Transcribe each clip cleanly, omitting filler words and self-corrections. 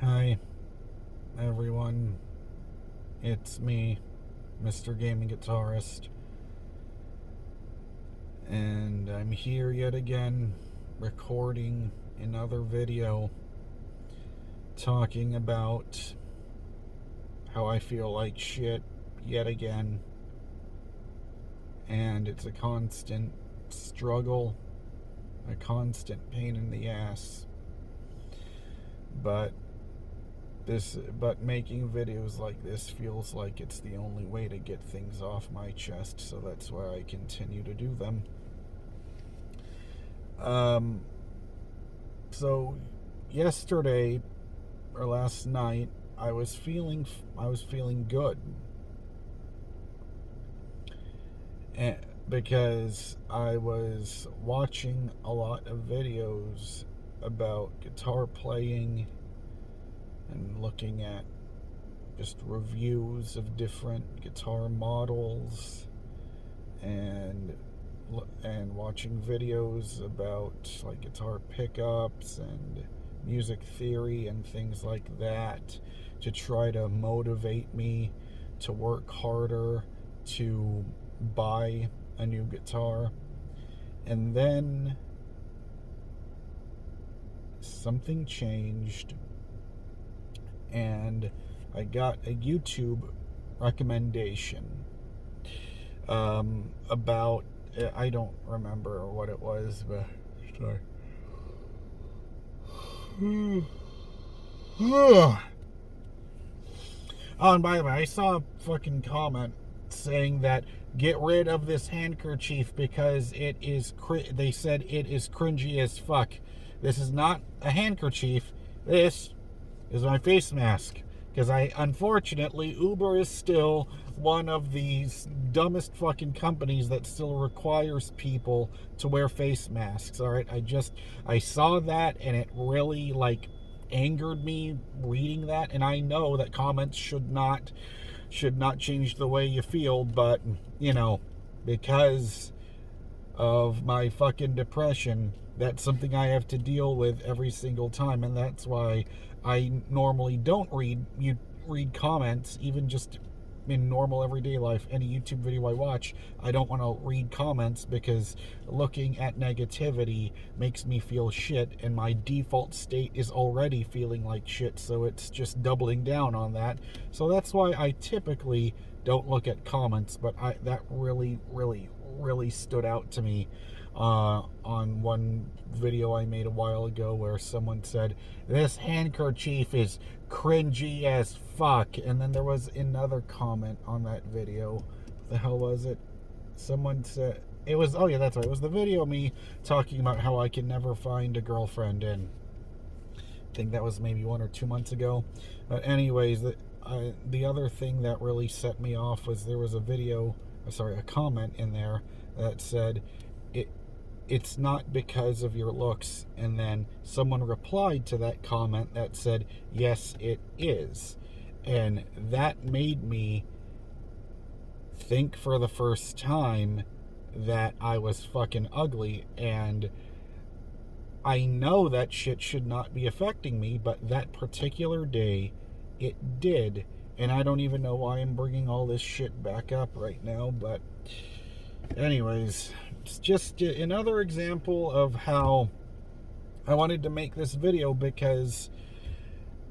Hi, everyone. It's me, MrGamingGuitarist, and I'm here yet again recording another video talking about how I feel like shit yet again, and it's a constant struggle, a constant pain in the ass. But making videos like this feels like it's the only way to get things off my chest, so that's why I continue to do them. So yesterday or last night, I was feeling good, and because I was watching a lot of videos about guitar playing and looking at just reviews of different guitar models and watching videos about like guitar pickups and music theory and things like that to try to motivate me to work harder to buy a new guitar. And then something changed, and I got a YouTube recommendation about, I don't remember what it was, but sorry. Oh, and by the way, I saw a fucking comment saying that get rid of this handkerchief because it is they said it is cringy as fuck. This is not a handkerchief. This is my face mask. Because unfortunately, Uber is still one of these dumbest fucking companies that still requires people to wear face masks. All right, I saw that, and it really angered me reading that. And I know that comments should not change the way you feel, but because of my fucking depression, that's something I have to deal with every single time, and that's why I normally don't read comments, even just in normal everyday life. Any YouTube video I watch, I don't want to read comments because looking at negativity makes me feel shit, and my default state is already feeling like shit, so it's just doubling down on that. So that's why I typically don't look at comments, but that really stood out to me on one video I made a while ago, where someone said, "This handkerchief is cringy as fuck." And then there was another comment on that video. What the hell was it? Someone said, it was, oh yeah, that's right, it was the video of me talking about how I can never find a girlfriend, and I think that was maybe 1 or 2 months ago. But anyways, the other thing that really set me off was there was a comment in there that said, it's not because of your looks. And then someone replied to that comment that said, yes, it is. And that made me think for the first time that I was fucking ugly. And I know that shit should not be affecting me, but that particular day it did. And I don't even know why I'm bringing all this shit back up right now, but anyways, it's just another example of how I wanted to make this video, because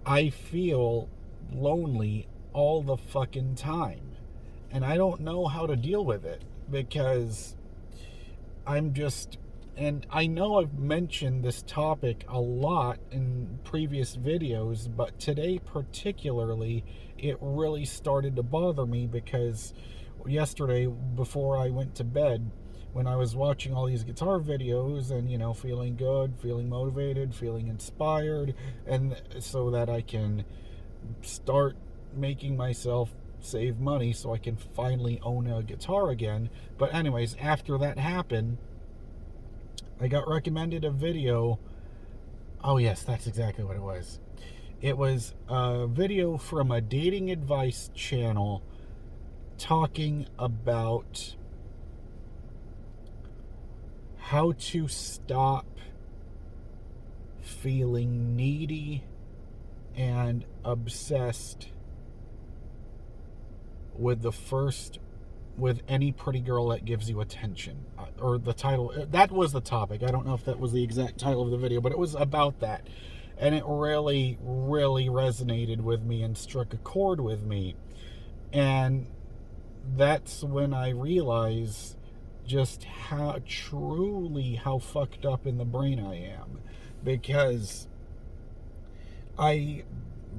I feel lonely all the fucking time, and I don't know how to deal with it, because and I know I've mentioned this topic a lot in previous videos, but today particularly, it really started to bother me, because yesterday, before I went to bed, when I was watching all these guitar videos and, feeling good, feeling motivated, feeling inspired, and so that I can start making myself save money so I can finally own a guitar again. But anyways, after that happened, I got recommended a video. Oh yes, that's exactly what it was. It was a video from a dating advice channel talking about how to stop feeling needy and obsessed with with any pretty girl that gives you attention. Or the title, that was the topic. I don't know if that was the exact title of the video, but it was about that. And it really, really resonated with me and struck a chord with me. And that's when I realized just how fucked up in the brain I am. Because I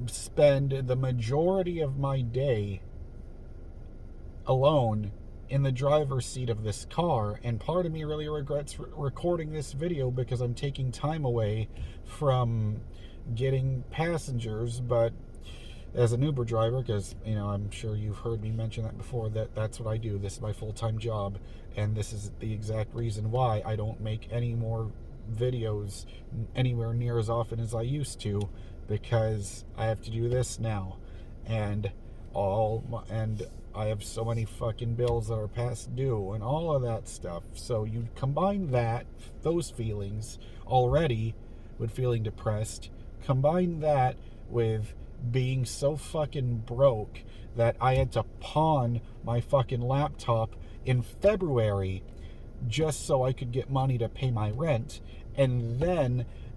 spend the majority of my day alone in the driver's seat of this car, and part of me really regrets recording this video because I'm taking time away from getting passengers. But as an Uber driver, because I'm sure you've heard me mention that before, that's what I do. This is my full-time job, and this is the exact reason why I don't make any more videos anywhere near as often as I used to, because I have to do this now, and I have so many fucking bills that are past due and all of that stuff. So you combine those feelings already with feeling depressed, combine that with being so fucking broke that I had to pawn my fucking laptop in February just so I could get money to pay my rent.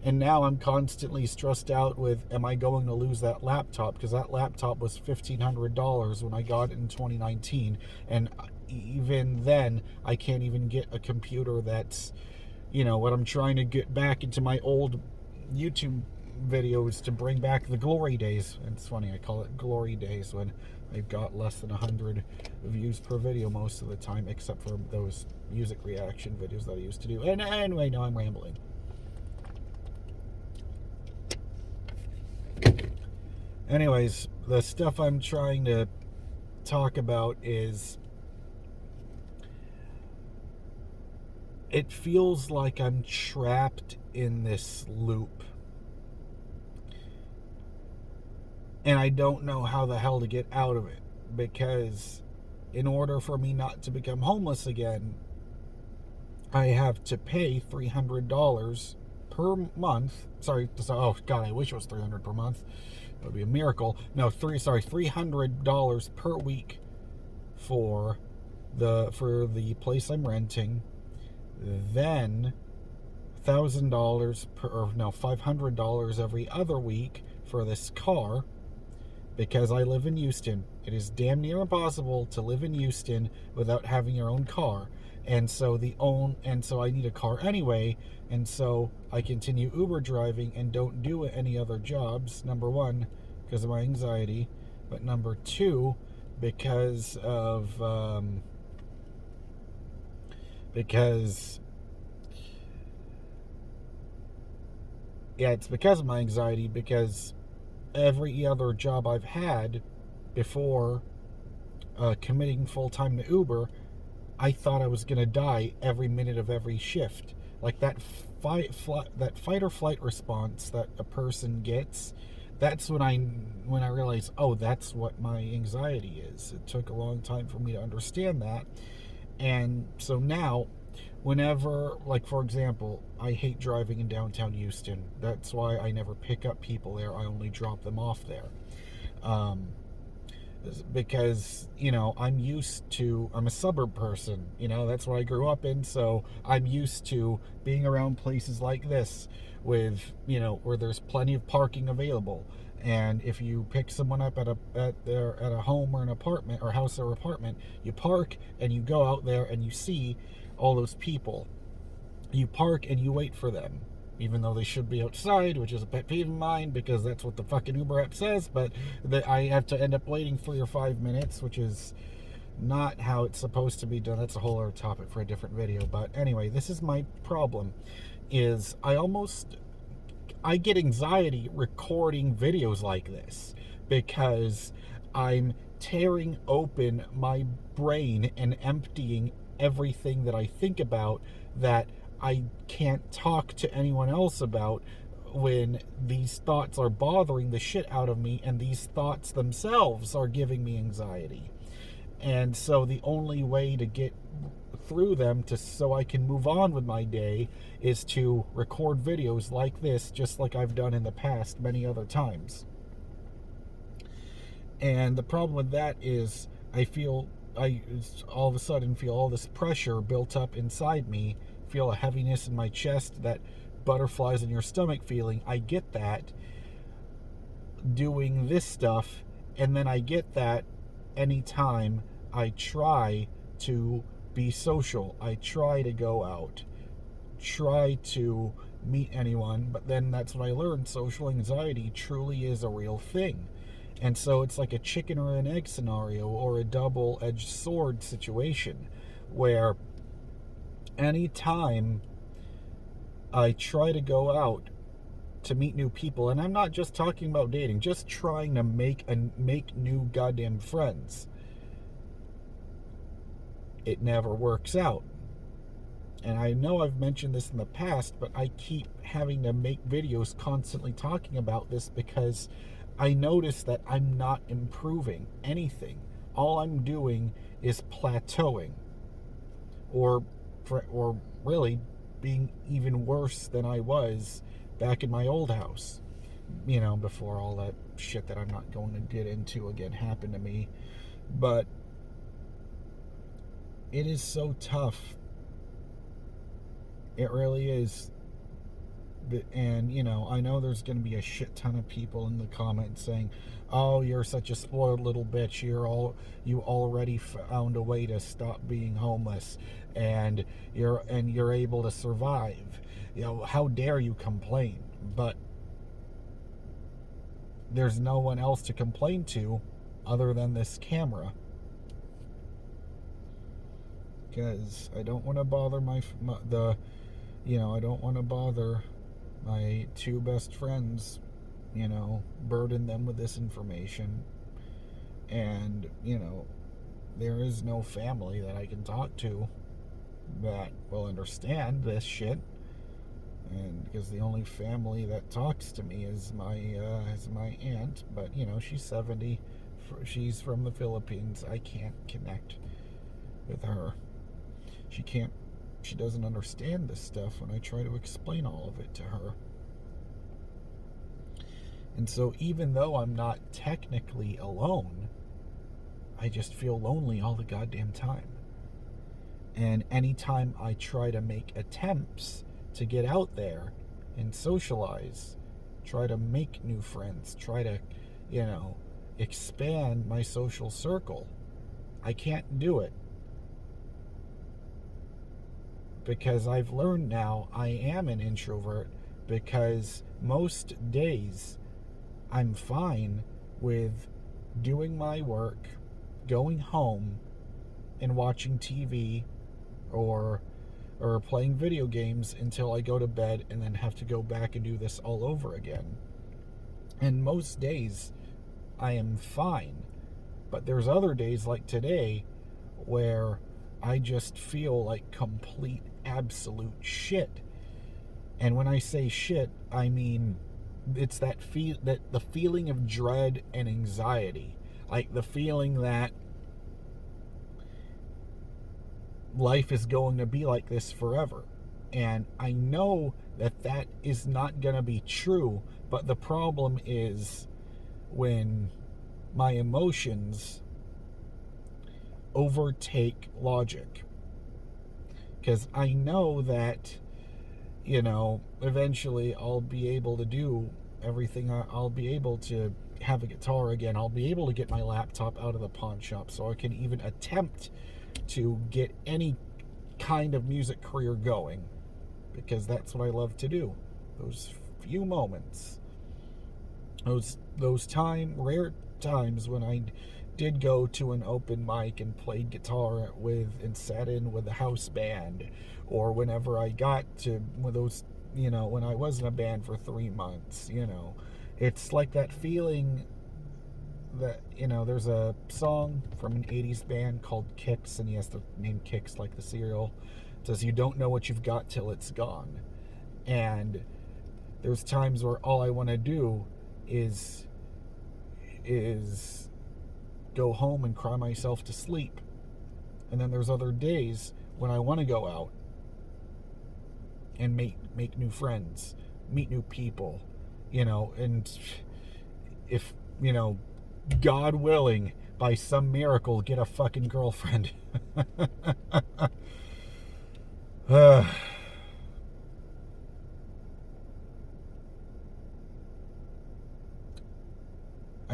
And now I'm constantly stressed out with, am I going to lose that laptop? Because that laptop was $1,500 when I got it in 2019. And even then, I can't even get a computer that's, what I'm trying to get back into my old YouTube videos to bring back the glory days. And it's funny, I call it glory days when I've got less than 100 views per video most of the time, except for those music reaction videos that I used to do. And anyway, now I'm rambling. Anyways, the stuff I'm trying to talk about is, it feels like I'm trapped in this loop. And I don't know how the hell to get out of it, because in order for me not to become homeless again, I have to pay $300 per month. Oh God, I wish it was $300 per month. That would be a miracle. No, $300 per week for the place I'm renting. Then $500 every other week for this car, because I live in Houston. It is damn near impossible to live in Houston without having your own car. And so I need a car anyway, and so I continue Uber driving and don't do any other jobs. Number one, because of my anxiety, but number two, because it's because of my anxiety, because every other job I've had before committing full-time to Uber, I thought I was going to die every minute of every shift. Like that fight or flight response that a person gets, that's when I realized, oh, that's what my anxiety is. It took a long time for me to understand that. And so now, whenever, like, for example, I hate driving in downtown Houston. That's why I never pick up people there. I only drop them off there. Because, I'm a suburb person. That's what I grew up in. So I'm used to being around places like this with, where there's plenty of parking available. And if you pick someone up at a home or an apartment or house or apartment, you park and you go out there and you see all those people. You park and you wait for them, even though they should be outside, which is a pet peeve of mine, because that's what the fucking Uber app says. But I have to end up waiting 3 or 5 minutes, which is not how it's supposed to be done. That's a whole other topic for a different video. But anyway, this is my problem, is I get anxiety recording videos like this, because I'm tearing open my brain and emptying everything that I think about that I can't talk to anyone else about, when these thoughts are bothering the shit out of me, and these thoughts themselves are giving me anxiety. And so the only way to get through them so I can move on with my day is to record videos like this, just like I've done in the past many other times. And the problem with that is I all of a sudden feel all this pressure built up inside me, feel a heaviness in my chest, that butterflies in your stomach feeling. I get that doing this stuff, and then I get that anytime I try to be social. I try to go out, try to meet anyone, but then that's what I learned. Social anxiety truly is a real thing. And so it's like a chicken or an egg scenario, or a double-edged sword situation, where anytime I try to go out to meet new people, and I'm not just talking about dating, just trying to make new goddamn friends, it never works out. And I know I've mentioned this in the past, but I keep having to make videos constantly talking about this because I notice that I'm not improving anything. All I'm doing is plateauing, or really being even worse than I was back in my old house. Before all that shit that I'm not going to get into again happened to me. But it is so tough. It really is. And I know there's going to be a shit ton of people in the comments saying, "Oh, you're such a spoiled little bitch. You already found a way to stop being homeless, and you're able to survive. How dare you complain?" But there's no one else to complain to other than this camera, because I don't want to bother I don't want to bother my two best friends, burden them with this information. And, there is no family that I can talk to that will understand this shit. And because the only family that talks to me is my aunt, but she's 70, she's from the Philippines. I can't connect with her. She doesn't understand this stuff when I try to explain all of it to her. And so even though I'm not technically alone, I just feel lonely all the goddamn time. And anytime I try to make attempts to get out there and socialize, try to make new friends, try to, expand my social circle, I can't do it. Because I've learned now I am an introvert, because most days I'm fine with doing my work, going home, and watching TV or playing video games until I go to bed, and then have to go back and do this all over again. And most days I am fine. But there's other days like today where I just feel like complete absolute shit. And when I say shit, I mean it's the feeling of dread and anxiety, like the feeling that life is going to be like this forever. And I know that is not going to be true, but the problem is when my emotions overtake logic. Because I know that, eventually I'll be able to do everything. I'll be able to have a guitar again. I'll be able to get my laptop out of the pawn shop so I can even attempt to get any kind of music career going, because that's what I love to do. Those few moments, those rare times when I did go to an open mic and played guitar and sat in with a house band, or whenever I got to those, when I was in a band for 3 months, it's like that feeling that, there's a song from an 80s band called Kix, and he has the name Kix like the cereal. It says, "You don't know what you've got till it's gone." And there's times where all I want to do is go home and cry myself to sleep. And then there's other days when I want to go out and make new friends, meet new people, and if God willing, by some miracle, get a fucking girlfriend. I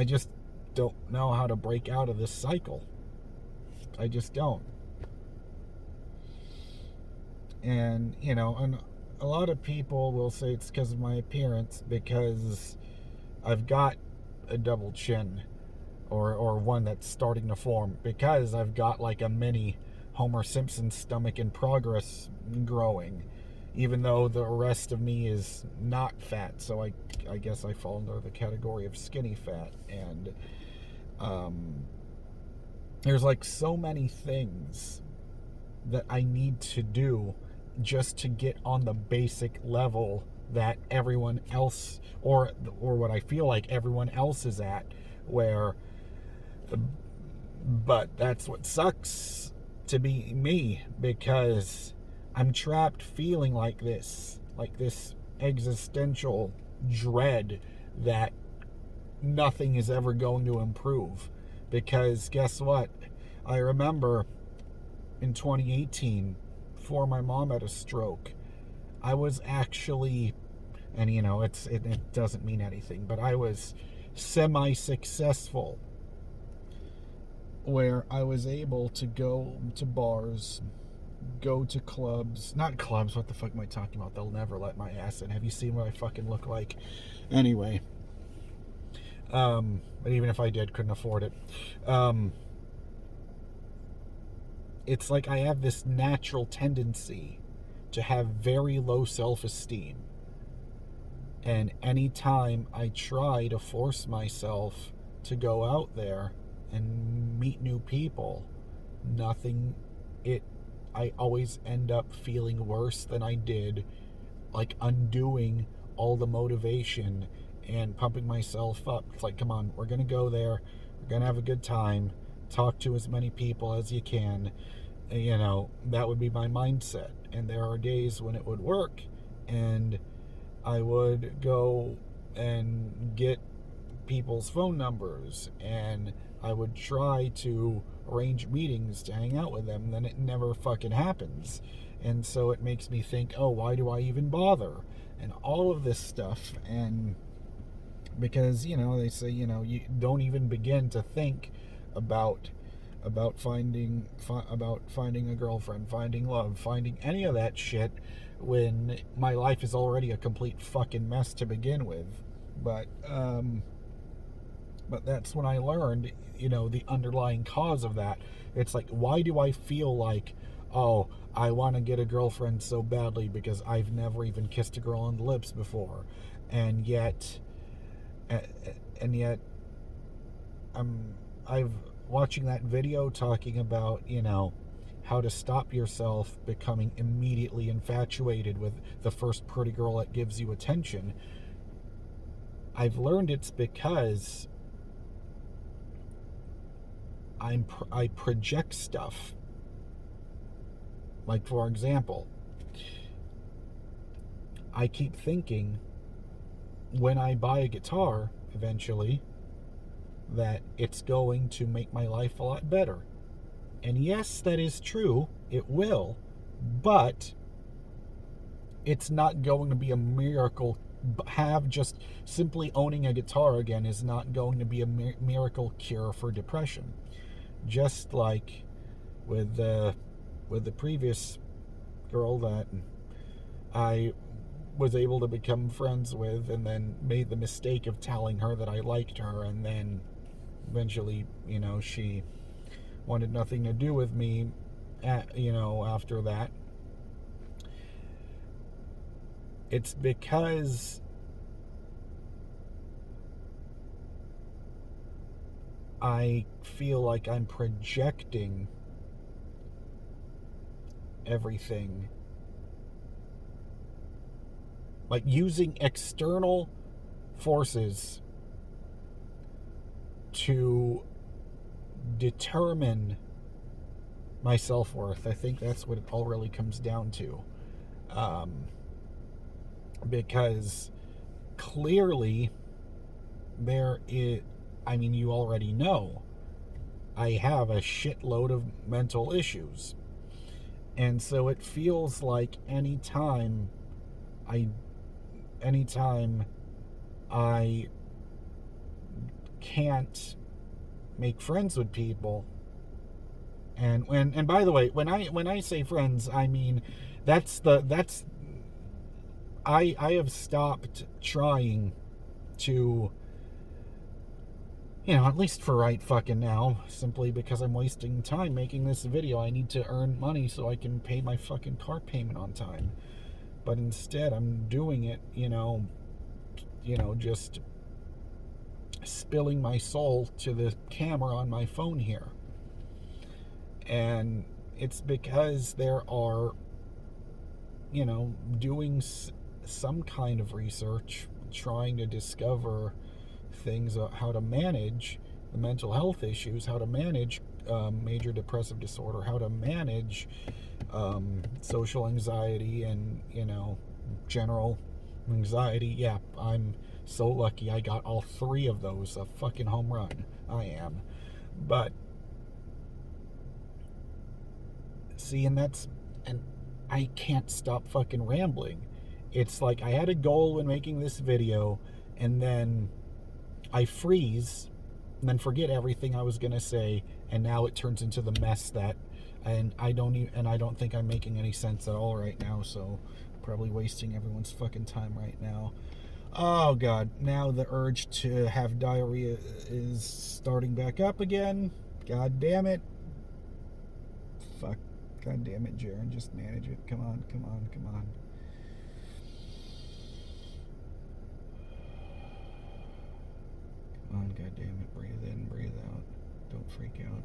just don't know how to break out of this cycle. I just don't. And, and a lot of people will say it's because of my appearance, because I've got a double chin, or one that's starting to form, because I've got like a mini Homer Simpson stomach in progress growing, even though the rest of me is not fat. So I guess I fall under the category of skinny fat. And there's like so many things that I need to do just to get on the basic level that everyone else, or what I feel like everyone else is at, where but that's what sucks to be me, because I'm trapped feeling like this existential dread that nothing is ever going to improve. Because guess what? I remember in 2018, before my mom had a stroke, I was actually, and it doesn't mean anything, but I was semi-successful, where I was able to go to bars, go to clubs. Not clubs, what the fuck am I talking about? They'll never let my ass in. Have you seen what I fucking look like? Anyway, but even if I did, couldn't afford it. It's like I have this natural tendency to have very low self-esteem. And anytime I try to force myself to go out there and meet new people, I always end up feeling worse than I did, like undoing all the motivation and pumping myself up. It's like, come on, we're going to go there, we're going to have a good time, talk to as many people as you can. That would be my mindset. And there are days when it would work, and I would go and get people's phone numbers, and I would try to arrange meetings to hang out with them, and then it never fucking happens. And so it makes me think, oh, why do I even bother? And all of this stuff. And because, they say, you don't even begin to think about finding a girlfriend, finding love, finding any of that shit, when my life is already a complete fucking mess to begin with. But that's when I learned, the underlying cause of that. It's like, why do I feel like, oh, I want to get a girlfriend so badly because I've never even kissed a girl on the lips before, and yet I've watching that video talking about, how to stop yourself becoming immediately infatuated with the first pretty girl that gives you attention. I've learned it's because I project stuff. Like, for example, I keep thinking when I buy a guitar eventually that it's going to make my life a lot better. And yes, that is true, it will, but it's not going to be a miracle. Just simply owning a guitar again is not going to be a miracle cure for depression. Just like with the previous girl that I was able to become friends with, and then made the mistake of telling her that I liked her, and then eventually, she wanted nothing to do with me, after that. It's because I feel like I'm projecting everything, like using external forces to determine my self-worth. I think that's what it all really comes down to. Because clearly there I mean, you already know I have a shitload of mental issues. And so it feels like I anytime I can't make friends with people, and by the way, when I say friends, I mean that's I have stopped trying to, at least for right fucking now, simply because I'm wasting time making this video. I need to earn money so I can pay my fucking car payment on time. But instead, I'm doing it, just spilling my soul to the camera on my phone here. And it's because there are, doing some kind of research, trying to discover things, how to manage the mental health issues, how to manage major depressive disorder, how to manage social anxiety, and general anxiety. Yeah, I'm so lucky I got all three of those. A fucking home run. I am. But see, and I can't stop fucking rambling. It's like I had a goal when making this video, and then I freeze and then forget everything I was gonna say, and now it turns into the mess that, and I don't think I'm making any sense at all right now. So probably wasting everyone's fucking time right now. Oh god, now the urge to have diarrhea is starting back up again. God damn it. Fuck. God damn it, Jaron. Just manage it. Come on, come on, come on. Come on, god damn it. Breathe in, breathe out. Don't freak out.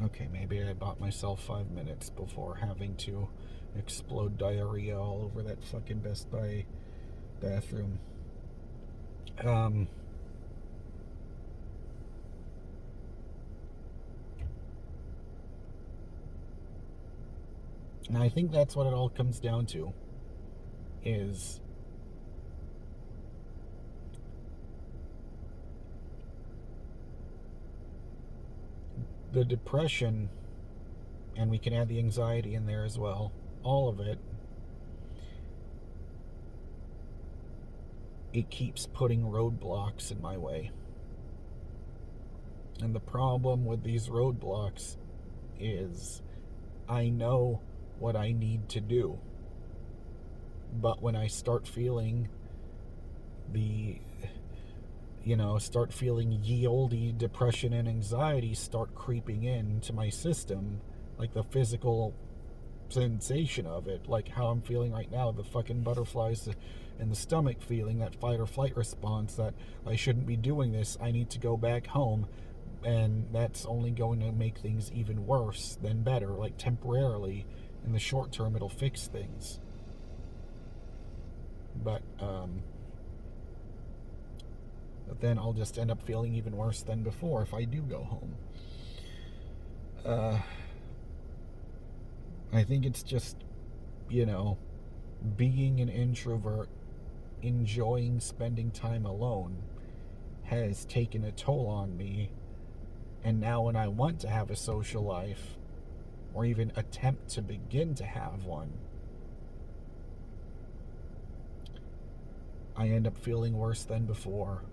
Okay, maybe I bought myself 5 minutes before having to explode diarrhea all over that fucking Best Buy bathroom. And I think that's what it all comes down to, is the depression, and we can add the anxiety in there as well. All of it. It keeps putting roadblocks in my way. And the problem with these roadblocks is I know what I need to do. But when I start feeling ye olde depression and anxiety start creeping into my system, like the physical sensation of it, like how I'm feeling right now, the fucking butterflies in the stomach feeling, that fight or flight response, that I shouldn't be doing this, I need to go back home, and that's only going to make things even worse than better. Like temporarily, in the short term, it'll fix things, but then I'll just end up feeling even worse than before if I do go home. I think it's just, being an introvert, enjoying spending time alone, has taken a toll on me. And now when I want to have a social life, or even attempt to begin to have one, I end up feeling worse than before.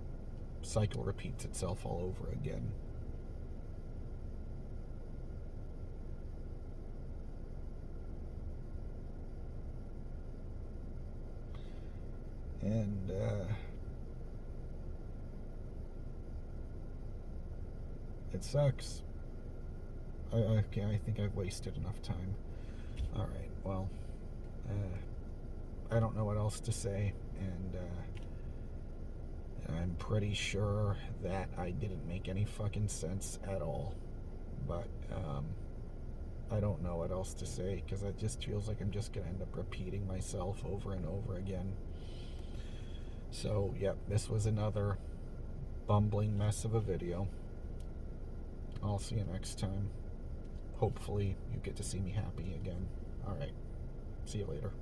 Cycle repeats itself all over again. And it sucks. I think I've wasted enough time. All right, well, I don't know what else to say, and I'm pretty sure that I didn't make any fucking sense at all. But I don't know what else to say, because it just feels like I'm just going to end up repeating myself over and over again. So, yep, this was another bumbling mess of a video. I'll see you next time. Hopefully you get to see me happy again. Alright, see you later.